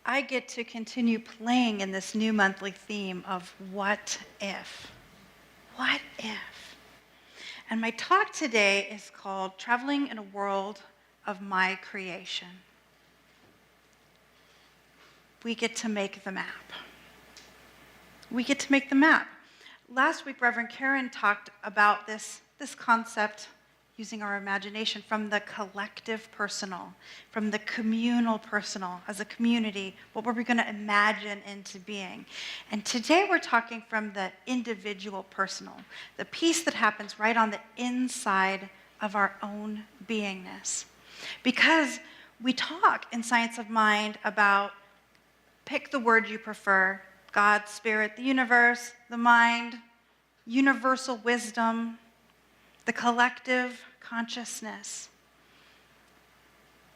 I get to continue playing in this new monthly theme of what if? What if? And my talk today is called Traveling in a World of My Creation. We get to make the map. We get to make the map. Last week, Reverend Karen talked about this concept using our imagination from the collective personal, from the communal personal, as a community, what were we going to imagine into being? And today we're talking from the individual personal, the piece that happens right on the inside of our own beingness. Because we talk in Science of Mind about, pick the word you prefer, God, Spirit, the universe, the mind, universal wisdom, the collective consciousness.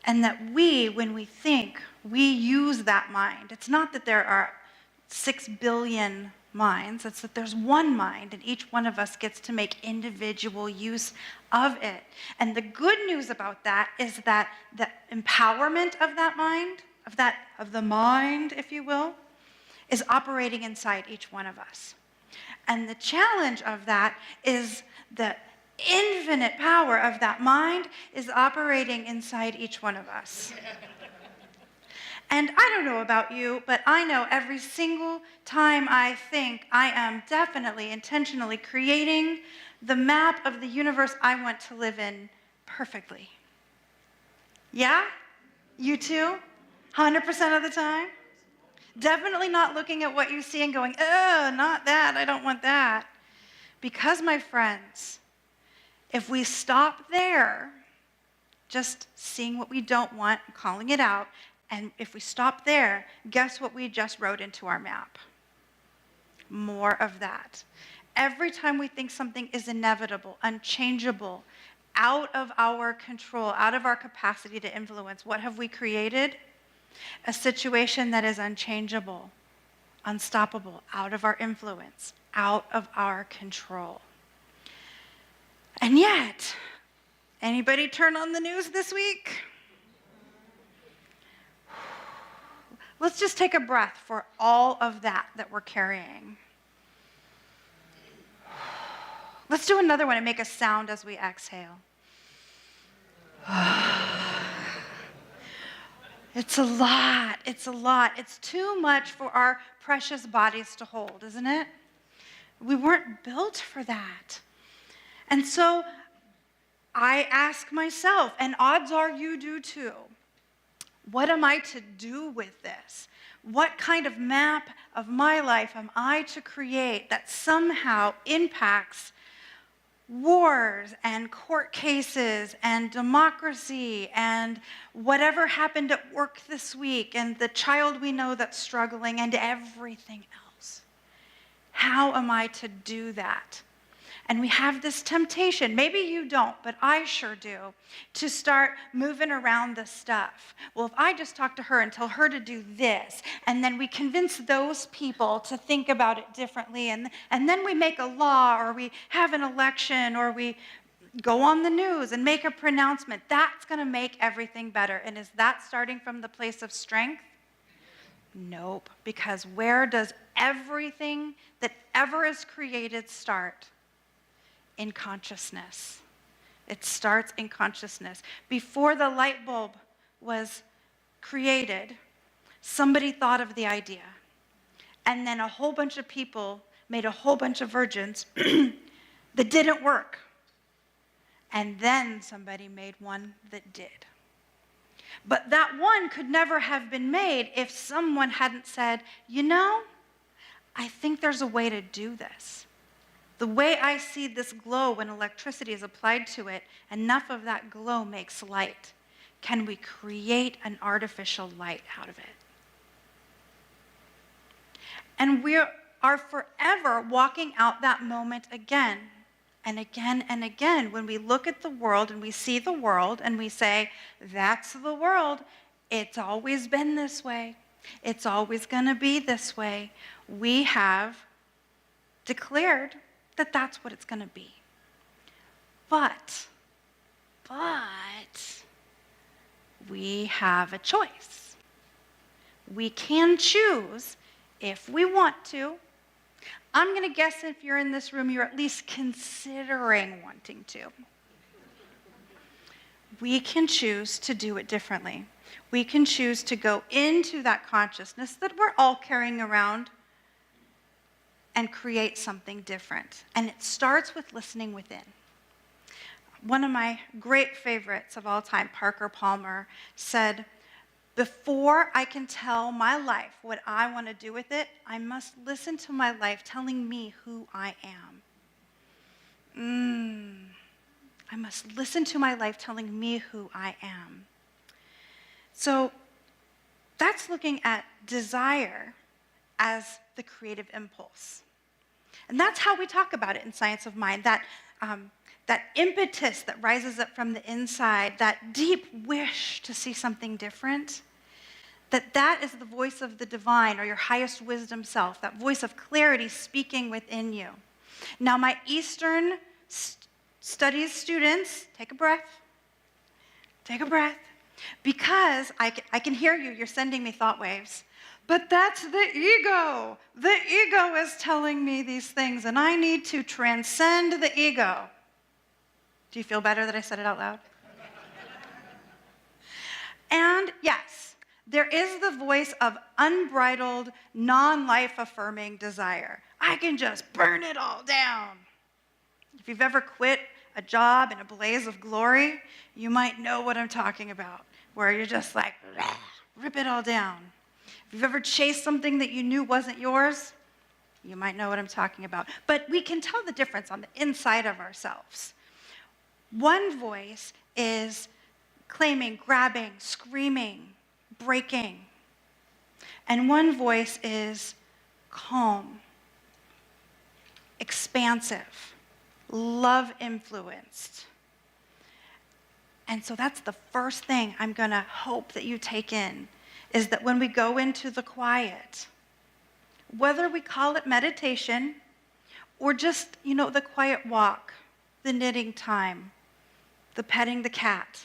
And that we, when we think, we use that mind. It's not that there are 6 billion minds, it's that there's one mind, and each one of us gets to make individual use of it. And the good news about that is that the empowerment of that mind, of the mind, if you will, is operating inside each one of us. And the challenge of that is the infinite power of that mind is operating inside each one of us. And I don't know about you, but I know every single time I think, I am definitely, intentionally creating the map of the universe I want to live in perfectly. Yeah? You too? 100% of the time? Definitely not looking at what you see and going, oh, not that, I don't want that. Because, my friends, if we stop there, just seeing what we don't want, calling it out, and if we stop there, guess what we just wrote into our map? More of that. Every time we think something is inevitable, unchangeable, out of our control, out of our capacity to influence, what have we created? A situation that is unchangeable, unstoppable, out of our influence, out of our control. And yet, anybody turn on the news this week? Let's just take a breath for all of that we're carrying. Let's do another one and make a sound as we exhale. It's a lot. It's too much for our precious bodies to hold, isn't it? We weren't built for that. And so I ask myself, and odds are you do too, what am I to do with this? What kind of map of my life am I to create that somehow impacts wars and court cases and democracy and whatever happened at work this week and the child we know that's struggling and everything else? How am I to do that? And we have this temptation, maybe you don't, but I sure do, to start moving around the stuff. Well, if I just talk to her and tell her to do this, and then we convince those people to think about it differently, and then we make a law, or we have an election, or we go on the news and make a pronouncement, that's going to make everything better. And is that starting from the place of strength? Nope, because where does everything that ever is created start? In consciousness. It starts in consciousness. Before the light bulb was created, somebody thought of the idea. And then a whole bunch of people made a whole bunch of virgins that didn't work. And then somebody made one that did. But that one could never have been made if someone hadn't said, you know, I think there's a way to do this. The way I see this glow when electricity is applied to it, enough of that glow makes light. Can we create an artificial light out of it? And we are forever walking out that moment again and again and again when we look at the world and we see the world and we say, that's the world. It's always been this way. It's always going to be this way. We have declared that that's what it's going to be. But we have a choice. We can choose if we want to. I'm going to guess if you're in this room, you're at least considering wanting to. We can choose to do it differently. We can choose to go into that consciousness that we're all carrying around and create something different. And it starts with listening within. One of my great favorites of all time, Parker Palmer, said, "Before I can tell my life what I want to do with it, I must listen to my life telling me who I am." I must listen to my life telling me who I am. So that's looking at desire as the creative impulse. And that's how we talk about it in Science of Mind, that impetus that rises up from the inside, that deep wish to see something different, that is the voice of the divine or your highest wisdom self, that voice of clarity speaking within you. Now, my Eastern studies students, take a breath. Take a breath. Because I can hear you, you're sending me thought waves. But that's the ego. The ego is telling me these things, and I need to transcend the ego. Do you feel better that I said it out loud? And yes, there is the voice of unbridled, non-life affirming desire. I can just burn it all down. If you've ever quit a job in a blaze of glory, you might know what I'm talking about, where you're just like, rip it all down. If you've ever chased something that you knew wasn't yours, you might know what I'm talking about. But we can tell the difference on the inside of ourselves. One voice is claiming, grabbing, screaming, breaking. And one voice is calm, expansive, love-influenced. And so that's the first thing I'm going to hope that you take in, is that when we go into the quiet, whether we call it meditation or just, the quiet walk, the knitting time, the petting the cat,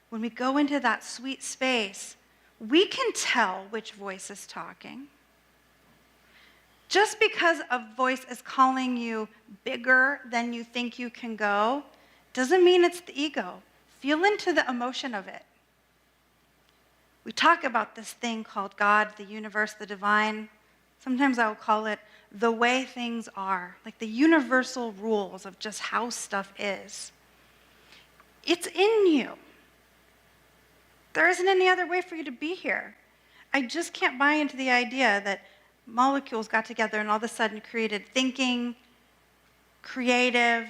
when we go into that sweet space, we can tell which voice is talking. Just because a voice is calling you bigger than you think you can go, doesn't mean it's the ego. Feel into the emotion of it. We talk about this thing called God, the universe, the divine. Sometimes I will call it the way things are, like the universal rules of just how stuff is. It's in you. There isn't any other way for you to be here. I just can't buy into the idea that molecules got together and all of a sudden created thinking, creative,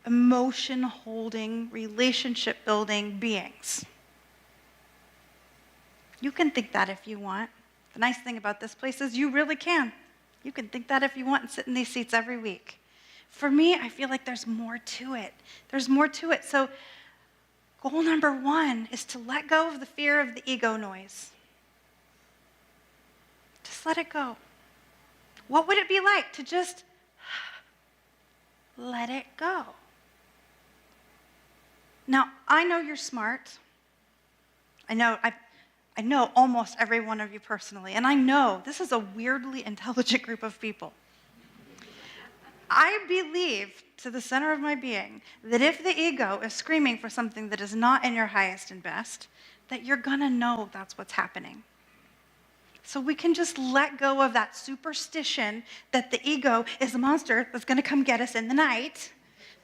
emotion-holding, relationship-building beings. You can think that if you want. The nice thing about this place is you really can. You can think that if you want and sit in these seats every week. For me, I feel like there's more to it. There's more to it. So goal number 1 is to let go of the fear of the ego noise. Just let it go. What would it be like to just let it go? Now, I know you're smart. I know almost every one of you personally, and I know this is a weirdly intelligent group of people. I believe to the center of my being that if the ego is screaming for something that is not in your highest and best, that you're gonna know that's what's happening. So we can just let go of that superstition that the ego is a monster that's gonna come get us in the night,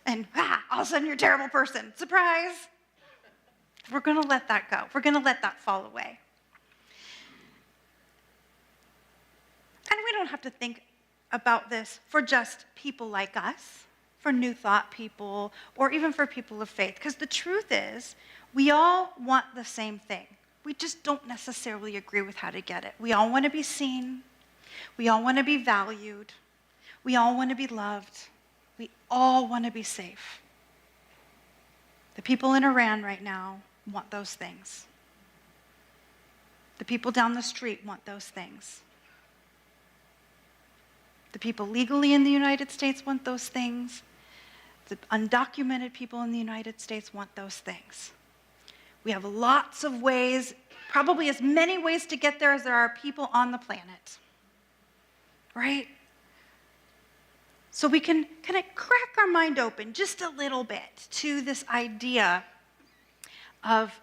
and all of a sudden you're a terrible person. Surprise! We're gonna let that go. We're gonna let that fall away. And we don't have to think about this for just people like us, for New Thought people, or even for people of faith. Because the truth is, we all want the same thing. We just don't necessarily agree with how to get it. We all want to be seen. We all want to be valued. We all want to be loved. We all want to be safe. The people in Iran right now want those things. The people down the street want those things. The people legally in the United States want those things. The undocumented people in the United States want those things. We have lots of ways Probably as many ways to get there as there are people on the planet, right? So we can kind of crack our mind open just a little bit to this idea of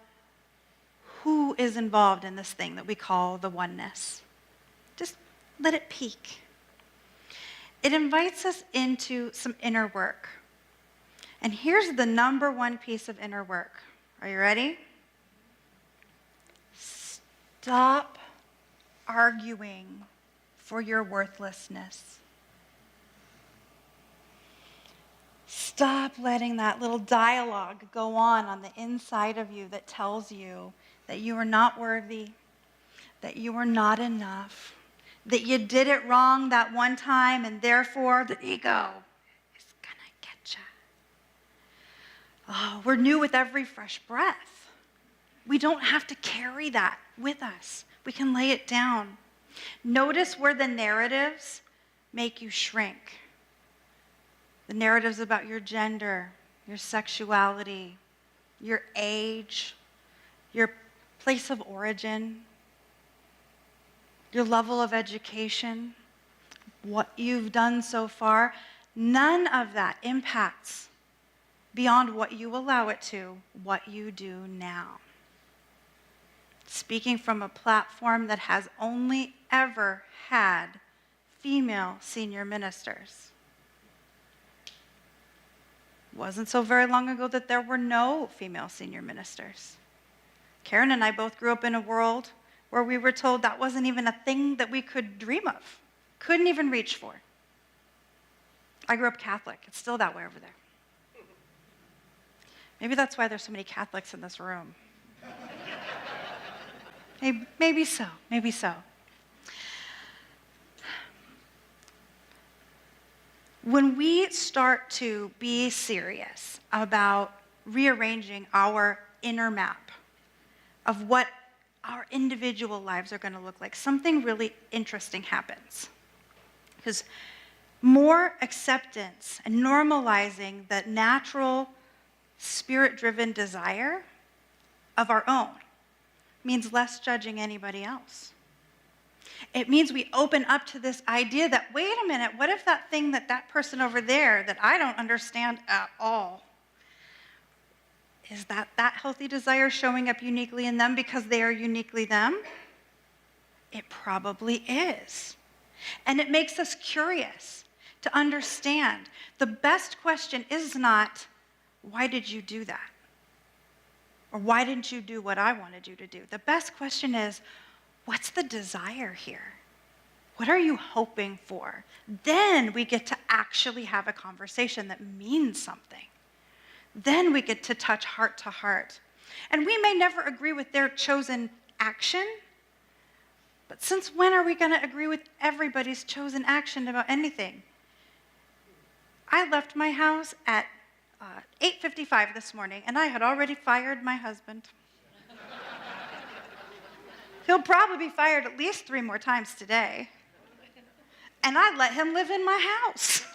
who is involved in this thing that we call the oneness. Just let it peek. It invites us into some inner work. And here's the number one piece of inner work. Are you ready? Stop arguing for your worthlessness. Stop letting that little dialogue go on the inside of you that tells you that you are not worthy, that you are not enough, that you did it wrong that one time, and therefore the ego is gonna get you. Oh, we're new with every fresh breath. We don't have to carry that with us. We can lay it down. Notice where the narratives make you shrink. The narratives about your gender, your sexuality, your age, your place of origin, your level of education, what you've done so far, none of that impacts beyond what you allow it to, what you do now. Speaking from a platform that has only ever had female senior ministers. Wasn't so very long ago that there were no female senior ministers. Karen and I both grew up in a world where we were told that wasn't even a thing that we could dream of, couldn't even reach for. I grew up Catholic. It's still that way over there. Maybe that's why there's so many Catholics in this room. Maybe so, maybe so. When we start to be serious about rearranging our inner map of what our individual lives are going to look like, something really interesting happens. Because more acceptance and normalizing that natural, spirit-driven desire of our own means less judging anybody else. It means we open up to this idea that, wait a minute, what if that thing that person over there that I don't understand at all, is that healthy desire showing up uniquely in them because they are uniquely them? It probably is. And it makes us curious to understand. The best question is not, why did you do that? Or why didn't you do what I wanted you to do? The best question is, what's the desire here? What are you hoping for? Then we get to actually have a conversation that means something. Then we get to touch heart to heart. And we may never agree with their chosen action, but since when are we going to agree with everybody's chosen action about anything? I left my house at 8:55 this morning, and I had already fired my husband. He'll probably be fired at least 3 more times today. And I let him live in my house.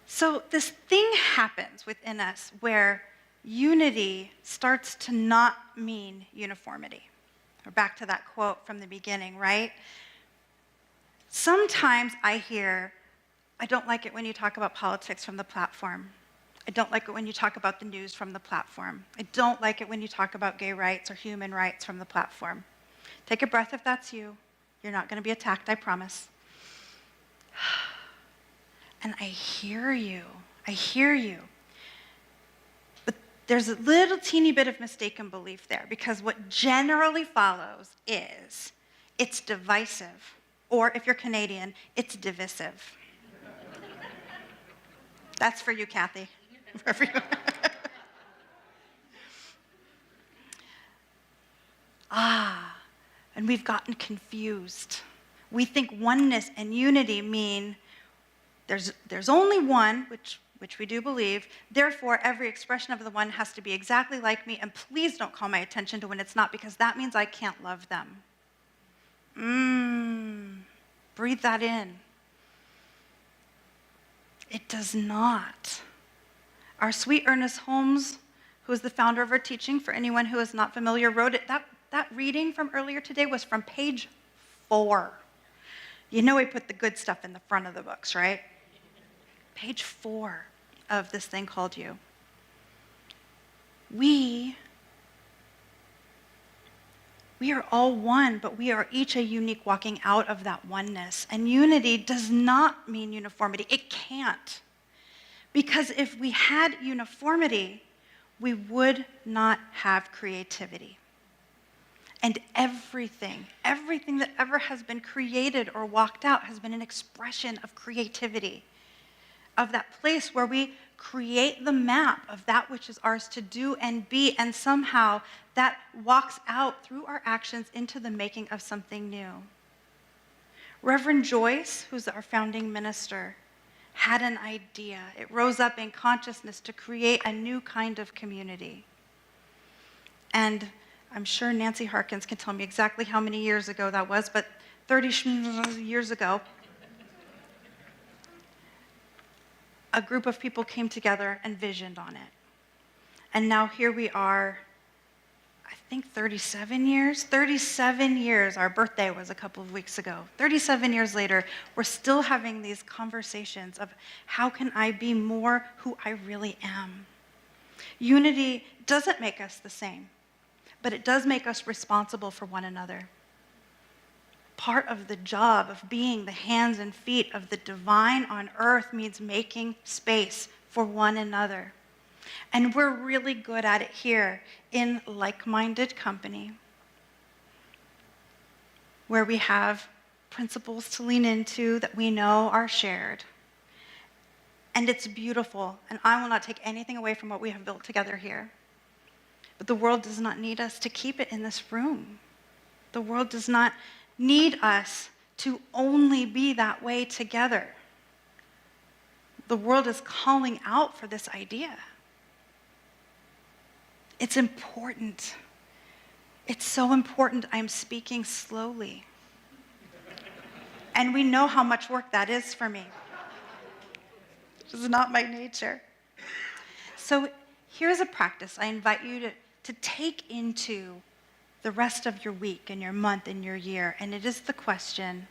So this thing happens within us where unity starts to not mean uniformity. We're back to that quote from the beginning, right? Sometimes I hear, I don't like it when you talk about politics from the platform. I don't like it when you talk about the news from the platform. I don't like it when you talk about gay rights or human rights from the platform. Take a breath if that's you. You're not going to be attacked, I promise. And I hear you. I hear you. But there's a little teeny bit of mistaken belief there, because what generally follows is it's divisive. Or if you're Canadian, it's divisive. That's for you, Kathy. For you. And we've gotten confused. We think oneness and unity mean there's only one, which we do believe, therefore every expression of the one has to be exactly like me, and please don't call my attention to when it's not, because that means I can't love them. Breathe that in. It does not. Our sweet Ernest Holmes, who is the founder of our teaching, for anyone who is not familiar, wrote it. That reading from earlier today was from page 4. You know we put the good stuff in the front of the books, right? Page 4 of this thing called You. We are all one, but we are each a unique walking out of that oneness. And unity does not mean uniformity. It can't. Because if we had uniformity, we would not have creativity. And everything that ever has been created or walked out has been an expression of creativity, of that place where we create the map of that which is ours to do and be, and somehow that walks out through our actions into the making of something new. Reverend Joyce, who's our founding minister, had an idea. It rose up in consciousness to create a new kind of community. And I'm sure Nancy Harkins can tell me exactly how many years ago that was, but 30 years ago, a group of people came together and visioned on it. And now here we are, I think 37 years? 37 years. Our birthday was a couple of weeks ago. 37 years later, we're still having these conversations of how can I be more who I really am? Unity doesn't make us the same, but it does make us responsible for one another. Part of the job of being the hands and feet of the divine on earth means making space for one another. And we're really good at it here in like-minded company, where we have principles to lean into that we know are shared. And it's beautiful, and I will not take anything away from what we have built together here. But the world does not need us to keep it in this room. The world does not need us to only be that way together. The world is calling out for this idea. It's important. It's so important. I'm speaking slowly. And we know how much work that is for me. This is not my nature. So here's a practice I invite you to take into the rest of your week and your month and your year. And it is the question,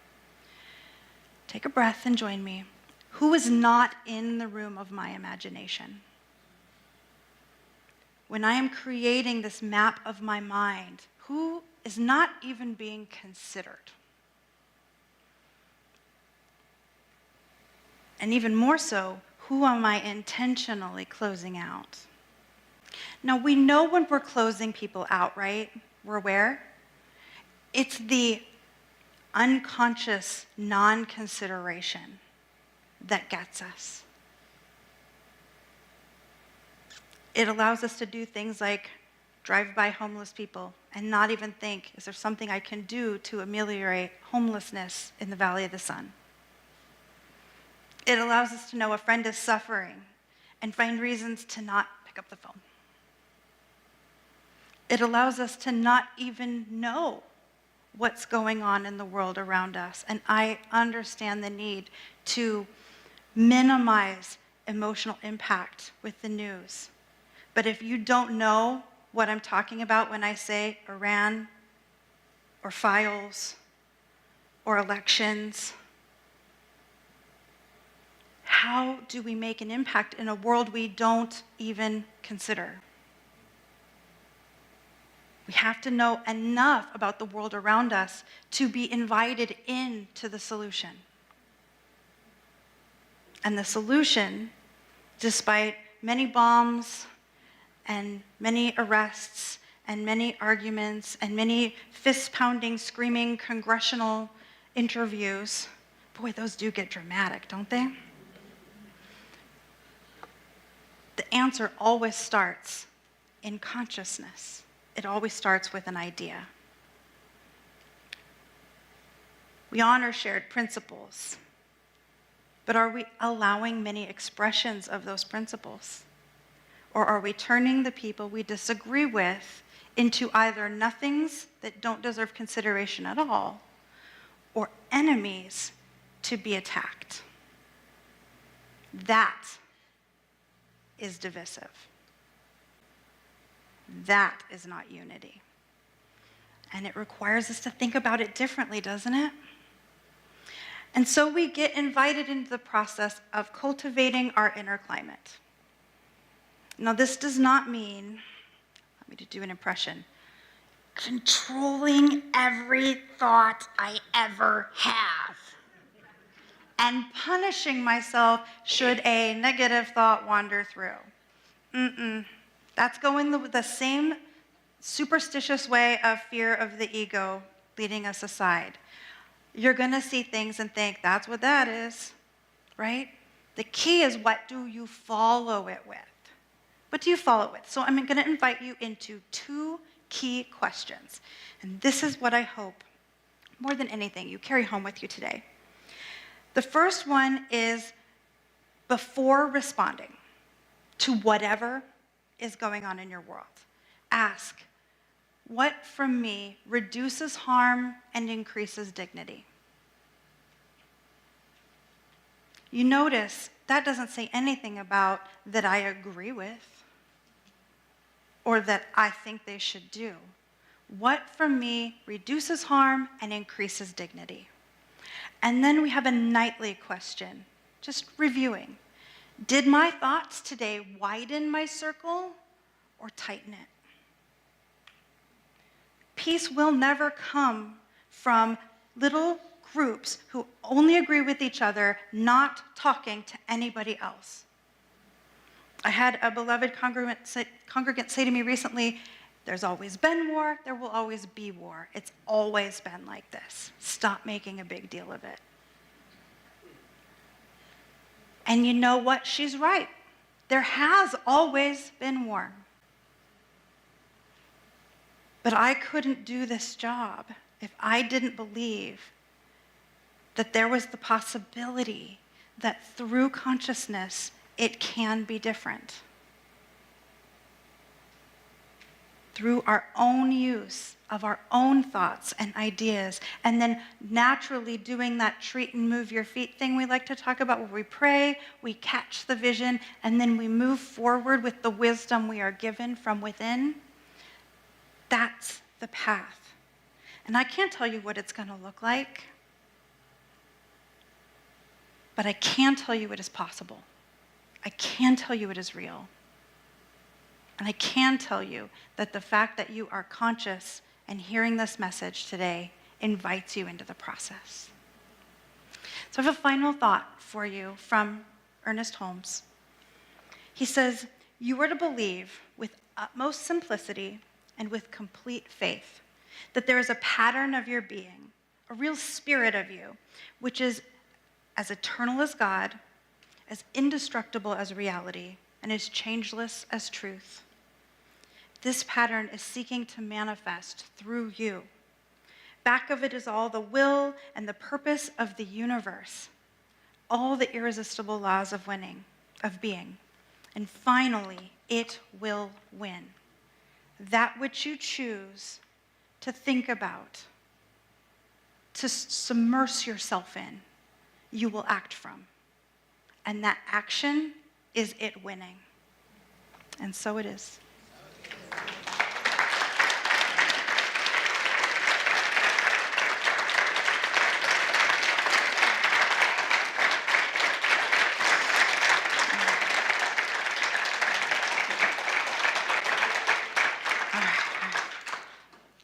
take a breath and join me. Who is not in the room of my imagination? When I am creating this map of my mind, who is not even being considered? And even more so, who am I intentionally closing out? Now, we know when we're closing people out, right? We're aware. It's the unconscious non-consideration that gets us. It allows us to do things like drive by homeless people and not even think, is there something I can do to ameliorate homelessness in the Valley of the Sun? It allows us to know a friend is suffering and find reasons to not pick up the phone. It allows us to not even know what's going on in the world around us. And I understand the need to minimize emotional impact with the news. But if you don't know what I'm talking about when I say Iran or files or elections, how do we make an impact in a world we don't even consider? We have to know enough about the world around us to be invited into the solution. And the solution, despite many bombs and many arrests and many arguments and many fist-pounding, screaming congressional interviews, boy, those do get dramatic, don't they? The answer always starts in consciousness. It always starts with an idea. We honor shared principles, but are we allowing many expressions of those principles? Or are we turning the people we disagree with into either nothings that don't deserve consideration at all, or enemies to be attacked? That is divisive. That is not unity. And it requires us to think about it differently, doesn't it? And so we get invited into the process of cultivating our inner climate. Now, this does not mean, let me do an impression, controlling every thought I ever have and punishing myself should a negative thought wander through. That's going the same superstitious way of fear of the ego leading us aside. You're going to see things and think, that's what that is, right? The key is, what do you follow it with? What do you follow it with? So I'm going to invite you into two key questions. And this is what I hope, more than anything, you carry home with you today. The first one is, before responding to whatever is going on in your world, ask, what from me reduces harm and increases dignity? You notice that doesn't say anything about that I agree with or that I think they should do. What from me reduces harm and increases dignity? And then we have a nightly question, just reviewing. Did my thoughts today widen my circle or tighten it? Peace will never come from little groups who only agree with each other, not talking to anybody else. I had a beloved congregant say to me recently, there's always been war, there will always be war. It's always been like this. Stop making a big deal of it. And you know what? She's right. There has always been war. But I couldn't do this job if I didn't believe that there was the possibility that through consciousness, it can be different. Through our own use of our own thoughts and ideas, and then naturally doing that treat and move your feet thing we like to talk about, where we pray, we catch the vision, and then we move forward with the wisdom we are given from within. That's the path. And I can't tell you what it's going to look like, but I can tell you it is possible. I can tell you it is real. And I can tell you that the fact that you are conscious and hearing this message today invites you into the process. So I have a final thought for you from Ernest Holmes. He says, you are to believe with utmost simplicity and with complete faith that there is a pattern of your being, a real spirit of you, which is as eternal as God, as indestructible as reality, and as changeless as truth. This pattern is seeking to manifest through you. Back of it is all the will and the purpose of the universe, all the irresistible laws of being. And finally, it will win. That which you choose to think about, to submerge yourself in, you will act from. And that action is it winning. And so it is.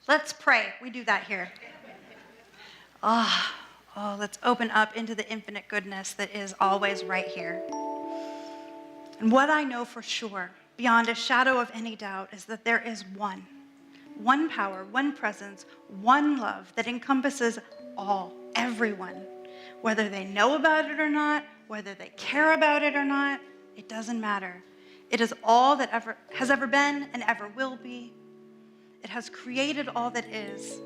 Let's pray. We do that here. Let's open up into the infinite goodness that is always right here. And what I know for sure, beyond a shadow of any doubt, is that there is one power, one presence, one love that encompasses all, everyone. Whether they know about it or not, whether they care about it or not, it doesn't matter. It is all that has ever been and ever will be. It has created all that is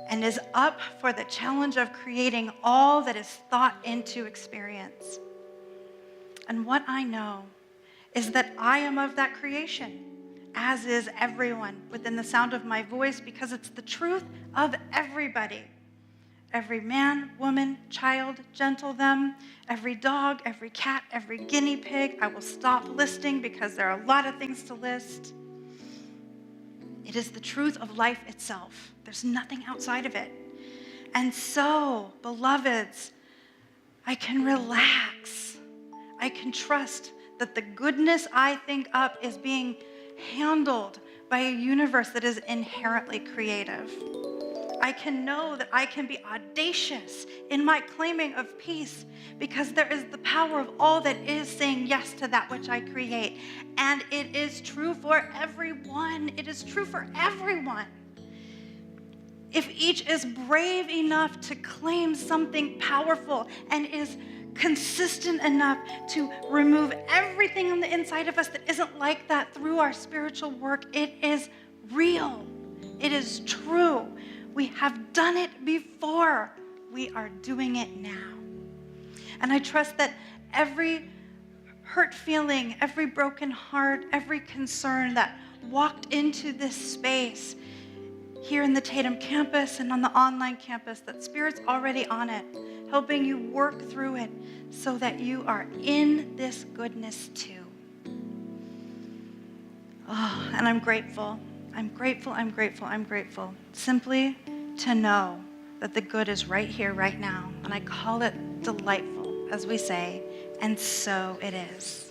and is up for the challenge of creating all that is thought into experience. And what I know is that I am of that creation, as is everyone within the sound of my voice, because it's the truth of everybody. every man, woman, child, gentle them, every dog, every cat, every guinea pig. I will stop listing because there are a lot of things to list. It is the truth of life itself. There's nothing outside of it. And so, beloveds, I can relax. I can trust that the goodness I think up is being handled by a universe that is inherently creative. I can know that I can be audacious in my claiming of peace because there is the power of all that is saying yes to that which I create. And it is true for everyone. It is true for everyone. If each is brave enough to claim something powerful and is consistent enough to remove everything on the inside of us that isn't like that through our spiritual work, it is real. It is true. We have done it before. We are doing it now. And I trust that every hurt feeling, every broken heart, every concern that walked into this space here in the Tatum campus and on the online campus, that Spirit's already on it, helping you work through it so that you are in this goodness too. Oh, and I'm grateful. I'm grateful, I'm grateful, I'm grateful. Simply to know that the good is right here, right now. And I call it delightful, as we say, and so it is.